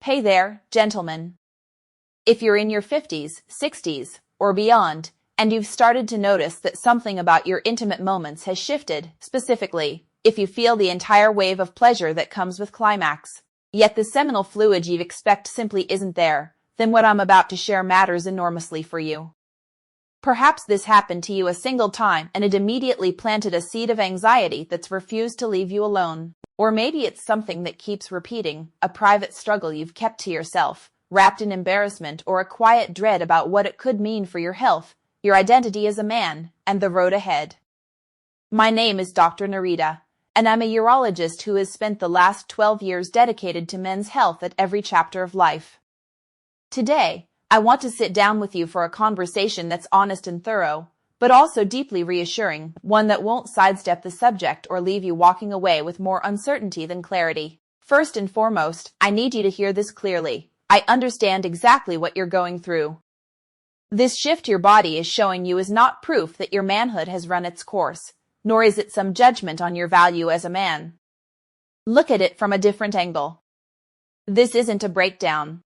Hey there, gentlemen. If you're in your 50s, 60s, or beyond, and you've started to notice that something about your intimate moments has shifted, specifically, if you feel the entire wave of pleasure that comes with climax, yet the seminal fluid you expect simply isn't there, then what I'm about to share matters enormously for you. Perhaps this happened to you a single time and it immediately planted a seed of anxiety that's refused to leave you alone. Or maybe it's something that keeps repeating, a private struggle you've kept to yourself, wrapped in embarrassment or a quiet dread about what it could mean for your health, your identity as a man, and the road ahead. My name is Dr. Narita, and I'm a urologist who has spent the last 12 years dedicated to men's health at every chapter of life. Today, I want to sit down with you for a conversation that's honest and thorough, but also deeply reassuring, one that won't sidestep the subject or leave you walking away with more uncertainty than clarity. First and foremost, I need you to hear this clearly. I understand exactly what you're going through. This shift your body is showing you is not proof that your manhood has run its course, nor is it some judgment on your value as a man. Look at it from a different angle. This isn't a breakdown.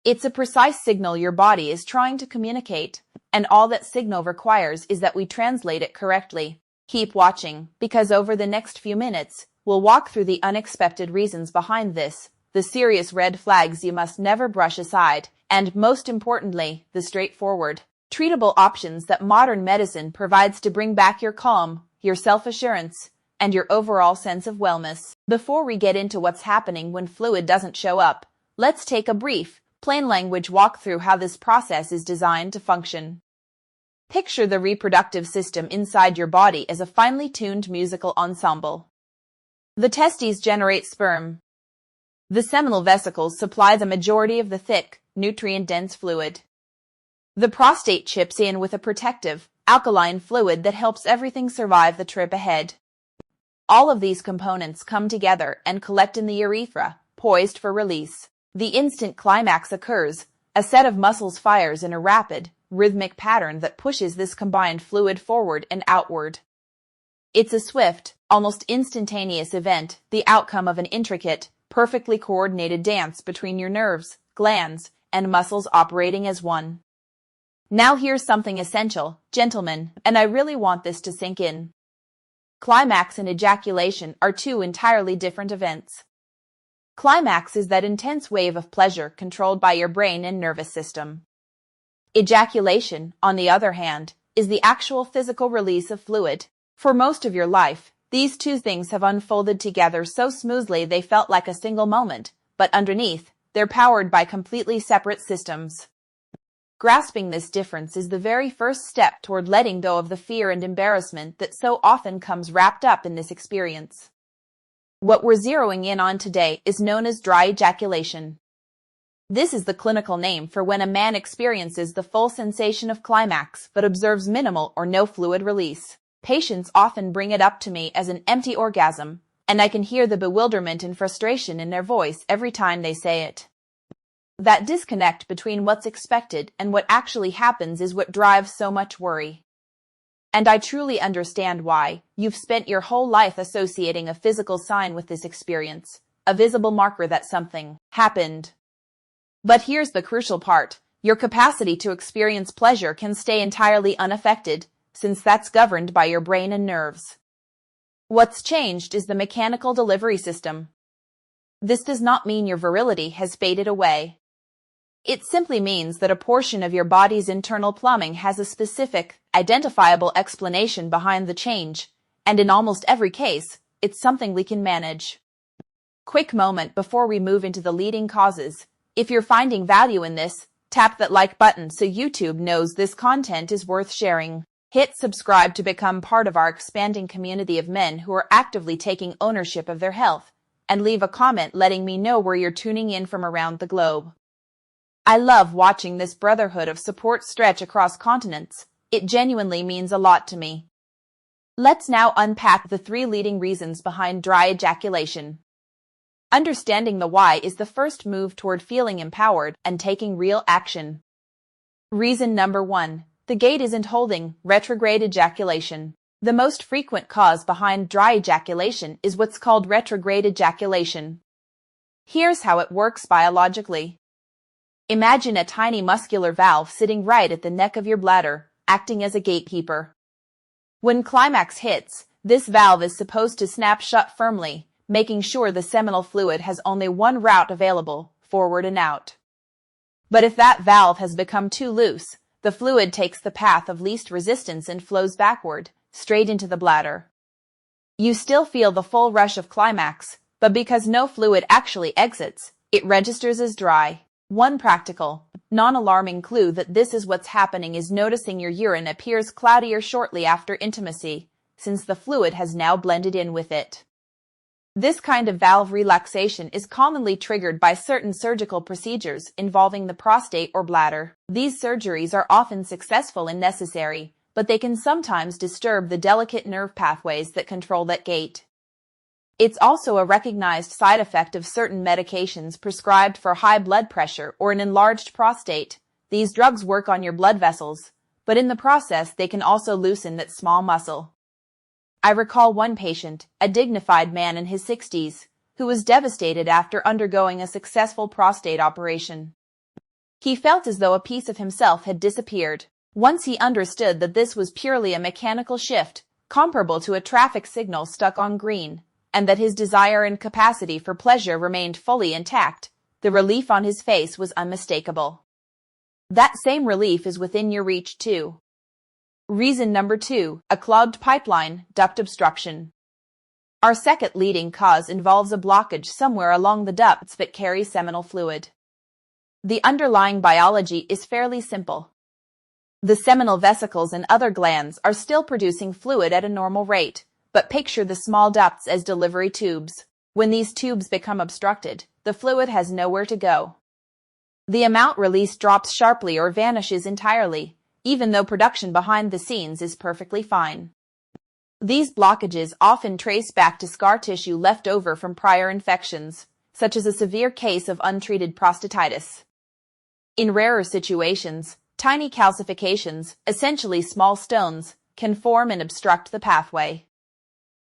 It's a precise signal your body is trying to communicate, and all that signal requires is that we translate it correctly. Keep watching, because over the next few minutes, we'll walk through the unexpected reasons behind this, the serious red flags you must never brush aside, and most importantly, the straightforward, treatable options that modern medicine provides to bring back your calm, your self-assurance, and your overall sense of wellness. Before we get into what's happening when fluid doesn't show up, let's take a brief, plain language walk through how this process is designed to function. Picture the reproductive system inside your body as a finely tuned musical ensemble. The testes generate sperm. The seminal vesicles supply the majority of the thick, nutrient-dense fluid. The prostate chips in with a protective, alkaline fluid that helps everything survive the trip ahead. All of these components come together and collect in the urethra, poised for release. The instant climax occurs, a set of muscles fires in a rapid, rhythmic pattern that pushes this combined fluid forward and outward. It's a swift, almost instantaneous event, the outcome of an intricate, perfectly coordinated dance between your nerves, glands, and muscles operating as one. Now here's something essential, gentlemen, and I really want this to sink in. Climax and ejaculation are two entirely different events. Climax is that intense wave of pleasure controlled by your brain and nervous system. Ejaculation, on the other hand, is the actual physical release of fluid. For most of your life, these two things have unfolded together so smoothly they felt like a single moment, but underneath, they're powered by completely separate systems. Grasping this difference is the very first step toward letting go of the fear and embarrassment that so often comes wrapped up in this experience. What we're zeroing in on today is known as dry ejaculation. This is the clinical name for when a man experiences the full sensation of climax but observes minimal or no fluid release. Patients often bring it up to me as an empty orgasm, and I can hear the bewilderment and frustration in their voice every time they say it. That disconnect between what's expected and what actually happens is what drives so much worry. And I truly understand why. You've spent your whole life associating a physical sign with this experience, a visible marker that something happened. But here's the crucial part. Your capacity to experience pleasure can stay entirely unaffected, since that's governed by your brain and nerves. What's changed is the mechanical delivery system. This does not mean your virility has faded away. It simply means that a portion of your body's internal plumbing has a specific, identifiable explanation behind the change, and in almost every case, it's something we can manage. Quick moment before we move into the leading causes. If you're finding value in this, tap that like button so YouTube knows this content is worth sharing. Hit subscribe to become part of our expanding community of men who are actively taking ownership of their health, and leave a comment letting me know where you're tuning in from around the globe. I love watching this brotherhood of support stretch across continents. It genuinely means a lot to me. Let's now unpack the 3 leading reasons behind dry ejaculation. Understanding the why is the first move toward feeling empowered and taking real action. Reason number 1. The gate isn't holding, retrograde ejaculation. The most frequent cause behind dry ejaculation is what's called retrograde ejaculation. Here's how it works biologically. Imagine a tiny muscular valve sitting right at the neck of your bladder, acting as a gatekeeper. When climax hits, this valve is supposed to snap shut firmly, making sure the seminal fluid has only one route available, forward and out. But if that valve has become too loose, the fluid takes the path of least resistance and flows backward, straight into the bladder. You still feel the full rush of climax, but because no fluid actually exits, it registers as dry. One practical, non-alarming clue that this is what's happening is noticing your urine appears cloudier shortly after intimacy, since the fluid has now blended in with it. This kind of valve relaxation is commonly triggered by certain surgical procedures involving the prostate or bladder. These surgeries are often successful and necessary, but they can sometimes disturb the delicate nerve pathways that control that gate. It's also a recognized side effect of certain medications prescribed for high blood pressure or an enlarged prostate. These drugs work on your blood vessels, but in the process they can also loosen that small muscle. I recall one patient, a dignified man in his 60s, who was devastated after undergoing a successful prostate operation. He felt as though a piece of himself had disappeared. Once he understood that this was purely a mechanical shift, comparable to a traffic signal stuck on green, and that his desire and capacity for pleasure remained fully intact, the relief on his face was unmistakable. That same relief is within your reach too. Reason number 2, a clogged pipeline, duct obstruction. Our second leading cause involves a blockage somewhere along the ducts that carry seminal fluid. The underlying biology is fairly simple. The seminal vesicles and other glands are still producing fluid at a normal rate, but picture the small ducts as delivery tubes. When these tubes become obstructed, the fluid has nowhere to go. The amount released drops sharply or vanishes entirely, even though production behind the scenes is perfectly fine. These blockages often trace back to scar tissue left over from prior infections, such as a severe case of untreated prostatitis. In rarer situations, tiny calcifications, essentially small stones, can form and obstruct the pathway.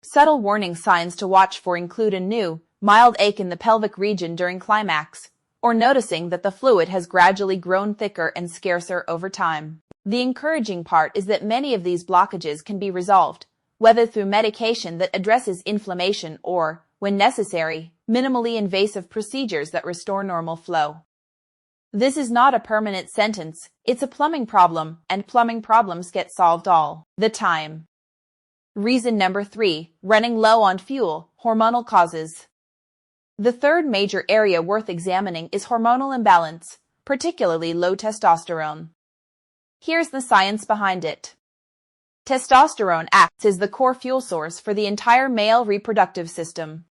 Subtle warning signs to watch for include a new, mild ache in the pelvic region during climax, or noticing that the fluid has gradually grown thicker and scarcer over time. The encouraging part is that many of these blockages can be resolved, whether through medication that addresses inflammation or, when necessary, minimally invasive procedures that restore normal flow. This is not a permanent sentence, it's a plumbing problem, and plumbing problems get solved all the time. Reason number 3, running low on fuel, hormonal causes. The third major area worth examining is hormonal imbalance, particularly low testosterone. Here's the science behind it. Testosterone acts as the core fuel source for the entire male reproductive system.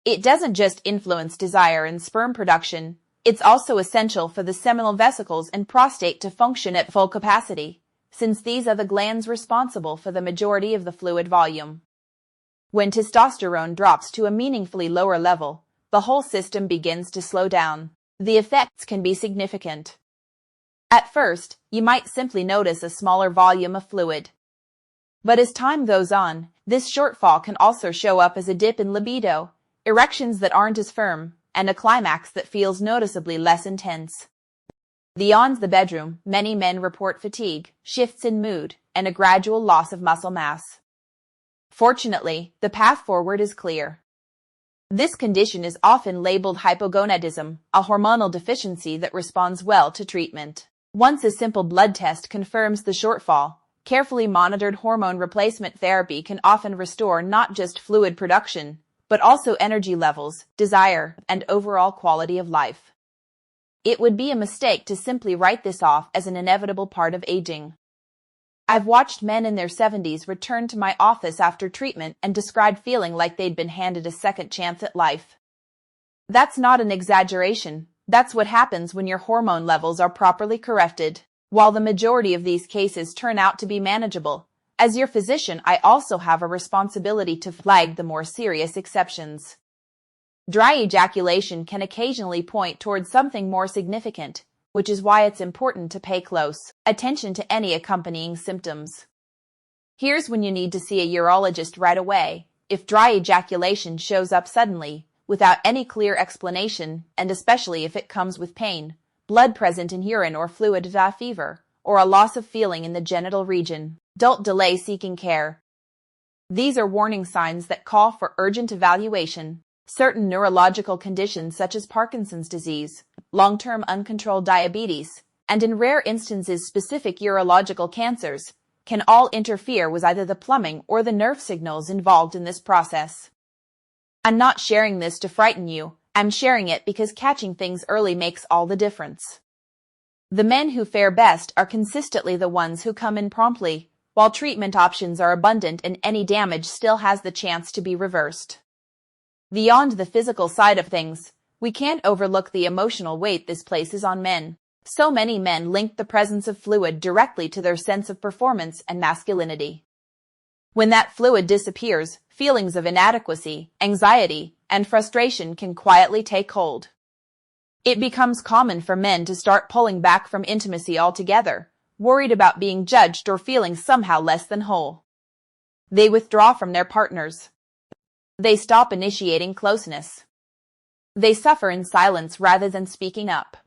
It doesn't just influence desire and sperm production, it's also essential for the seminal vesicles and prostate to function at full capacity, since these are the glands responsible for the majority of the fluid volume. When testosterone drops to a meaningfully lower level, the whole system begins to slow down. The effects can be significant. At first, you might simply notice a smaller volume of fluid. But as time goes on, this shortfall can also show up as a dip in libido, erections that aren't as firm, and a climax that feels noticeably less intense. Beyond the bedroom, many men report fatigue, shifts in mood, and a gradual loss of muscle mass. Fortunately, the path forward is clear. This condition is often labeled hypogonadism, a hormonal deficiency that responds well to treatment. Once a simple blood test confirms the shortfall, carefully monitored hormone replacement therapy can often restore not just fluid production, but also energy levels, desire, and overall quality of life. It would be a mistake to simply write this off as an inevitable part of aging. I've watched men in their 70s return to my office after treatment and describe feeling like they'd been handed a second chance at life. That's not an exaggeration. That's what happens when your hormone levels are properly corrected. While the majority of these cases turn out to be manageable, as your physician, I also have a responsibility to flag the more serious exceptions. Dry ejaculation can occasionally point towards something more significant, which is why it's important to pay close attention to any accompanying symptoms. Here's when you need to see a urologist right away. If dry ejaculation shows up suddenly, without any clear explanation, and especially if it comes with pain, blood present in urine or fluid, fever, or a loss of feeling in the genital region. Don't delay seeking care. These are warning signs that call for urgent evaluation. Certain neurological conditions such as Parkinson's disease, long-term uncontrolled diabetes, and in rare instances specific urological cancers, can all interfere with either the plumbing or the nerve signals involved in this process. I'm not sharing this to frighten you, I'm sharing it because catching things early makes all the difference. The men who fare best are consistently the ones who come in promptly, while treatment options are abundant and any damage still has the chance to be reversed. Beyond the physical side of things, we can't overlook the emotional weight this places on men. So many men link the presence of fluid directly to their sense of performance and masculinity. When that fluid disappears, feelings of inadequacy, anxiety, and frustration can quietly take hold. It becomes common for men to start pulling back from intimacy altogether, worried about being judged or feeling somehow less than whole. They withdraw from their partners. They stop initiating closeness. They suffer in silence rather than speaking up.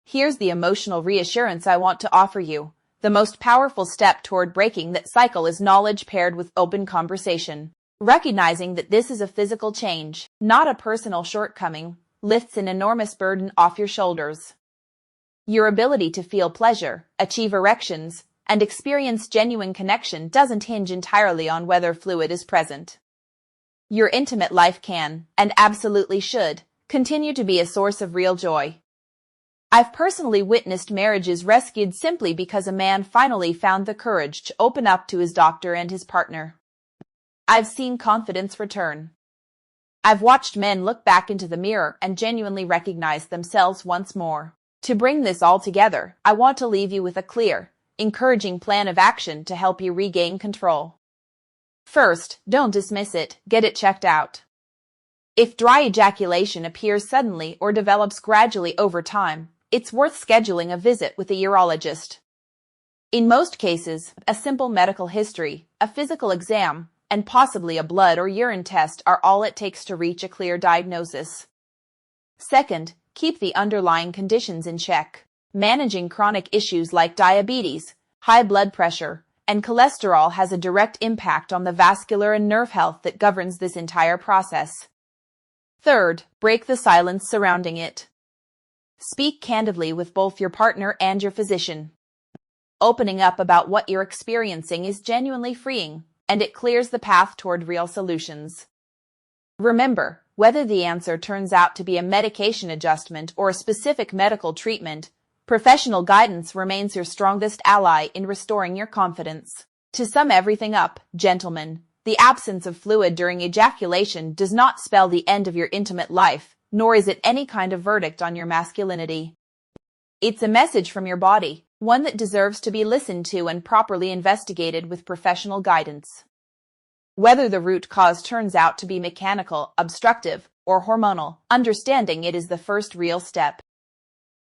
Here's the emotional reassurance I want to offer you. The most powerful step toward breaking that cycle is knowledge paired with open conversation. Recognizing that this is a physical change, not a personal shortcoming, lifts an enormous burden off your shoulders. Your ability to feel pleasure, achieve erections, and experience genuine connection doesn't hinge entirely on whether fluid is present. Your intimate life can, and absolutely should, continue to be a source of real joy. I've personally witnessed marriages rescued simply because a man finally found the courage to open up to his doctor and his partner. I've seen confidence return. I've watched men look back into the mirror and genuinely recognize themselves once more. To bring this all together, I want to leave you with a clear, encouraging plan of action to help you regain control. First, don't dismiss it, get it checked out. If dry ejaculation appears suddenly or develops gradually over time, it's worth scheduling a visit with a urologist. In most cases, a simple medical history, a physical exam, and possibly a blood or urine test are all it takes to reach a clear diagnosis. Second, keep the underlying conditions in check. Managing chronic issues like diabetes, high blood pressure, and cholesterol has a direct impact on the vascular and nerve health that governs this entire process. Third, break the silence surrounding it. Speak candidly with both your partner and your physician. Opening up about what you're experiencing is genuinely freeing, and it clears the path toward real solutions. Remember, whether the answer turns out to be a medication adjustment or a specific medical treatment, professional guidance remains your strongest ally in restoring your confidence. To sum everything up, gentlemen, the absence of fluid during ejaculation does not spell the end of your intimate life, nor is it any kind of verdict on your masculinity. It's a message from your body, one that deserves to be listened to and properly investigated with professional guidance. Whether the root cause turns out to be mechanical, obstructive, or hormonal, understanding it is the first real step.